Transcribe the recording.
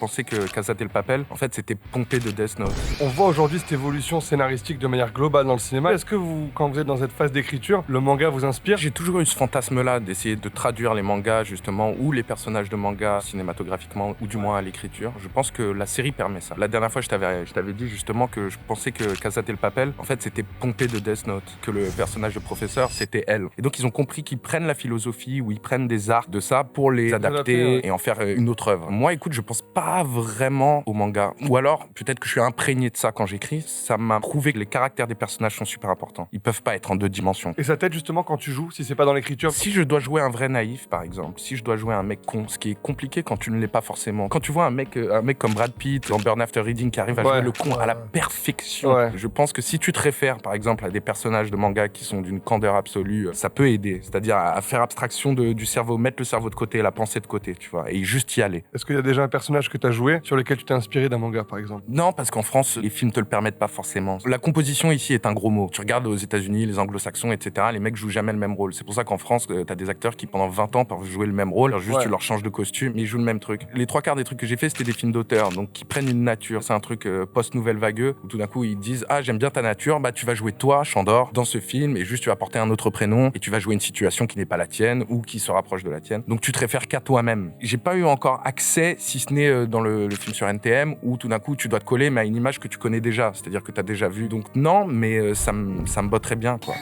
pensais que Casa del Papel, en fait, c'était pompé de Death Note. On voit aujourd'hui cette évolution scénaristique de manière globale dans le cinéma. Est-ce que vous, quand vous êtes dans cette phase d'écriture, le manga vous inspire? J'ai toujours eu ce fantasme-là d'essayer de traduire les mangas, justement, ou les personnages de manga cinématographiquement, ou du moins à l'écriture. Je pense que la série permet ça. La dernière fois, je t'avais dit justement que je pensais que Casa del Papel, en fait, c'était pompé de Death Note, que le personnage de professeur, c'était elle. Et donc, ils ont compris qu'ils prennent la philosophie ou ils prennent des arcs de ça pour les adapter ouais. et en faire une autre œuvre. Moi, écoute, je pense pas vraiment au manga. Ou alors, peut-être que je suis imprégné de ça quand j'écris. Ça m'a prouvé que les caractères des personnages sont super importants. Ils peuvent pas être en 2 dimensions. Et ça t'aide justement quand tu joues, si c'est pas dans l'écriture? Si je dois jouer un vrai naïf, par exemple, si je dois jouer un mec con, ce qui est compliqué quand tu ne l'es pas forcément. Quand tu vois un mec comme Brad Pitt dans Burn After Reading qui arrive à jouer le con à la perfection, je pense que si tu te réfères, par exemple, à des personnages de manga qui sont d'une candeur absolue, ça peut aider. C'est-à-dire à faire abstraction du cerveau, mettre le cerveau de côté, la pensée de côté, tu vois, et juste y aller. Est-ce qu'il y a déjà un personnage que t'as joué sur lequel tu t'es inspiré d'un manga, par exemple? Non, parce qu'en France, les films te le permettent pas forcément. La composition ici est un gros mot. Tu regardes aux États-Unis, les anglo-saxons, etc., les mecs jouent jamais le même rôle. C'est pour ça qu'en France, t'as des acteurs qui pendant 20 ans peuvent jouer le même rôle. Alors juste tu leur changes de costume, mais ils jouent le même truc. Les 3/4 des trucs que j'ai fait, c'était des films d'auteur, donc qui prennent une nature. C'est un truc post-nouvelle vagueux, où tout d'un coup ils disent ah j'aime bien ta nature, bah tu vas jouer toi, Chandor, dans ce film, et juste tu vas porter un autre prénom et tu vas jouer une situation qui n'est pas la tienne ou qui se rapproche de la tienne. Donc tu te réfères qu'à toi-même. J'ai pas eu encore accès, si ce n'est dans le film sur NTM, où tout d'un coup tu dois te coller mais à une image que tu connais déjà, c'est-à-dire que t'as déjà vu. Donc non, mais ça me botterait bien, quoi.